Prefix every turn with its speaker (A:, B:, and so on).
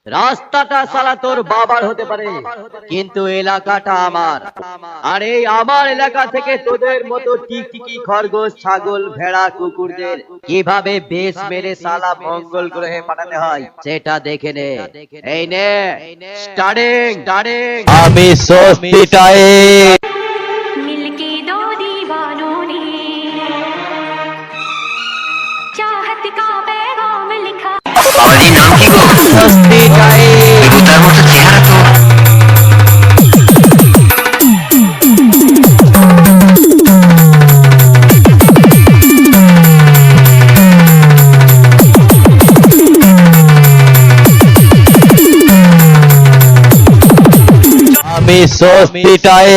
A: রাস্তাটা সালা তোর বাবার হতে পারে, কিন্তু এলাকাটা আমার। আর এই আমার এলাকা থেকে তোদের মতো টিকটিকি খরগোশ ছাগল ভেড়া কুকুরদের কিভাবে বেশ মেরে সালা মঙ্গল গ্রহে পাঠাতে হয় সেটা দেখে নে। এই নে স্টার্টিং স্টার্টিং।
B: আমি স্বস্তিটায়
C: मिलके दो दीवानों ने चाहत का पैगाम लिखा।
D: বাবাজির নাম কি গো?
B: স্বস্তিটায়
D: দেবতার মতো চেহারা তো।
B: আমি স্বস্তিটায়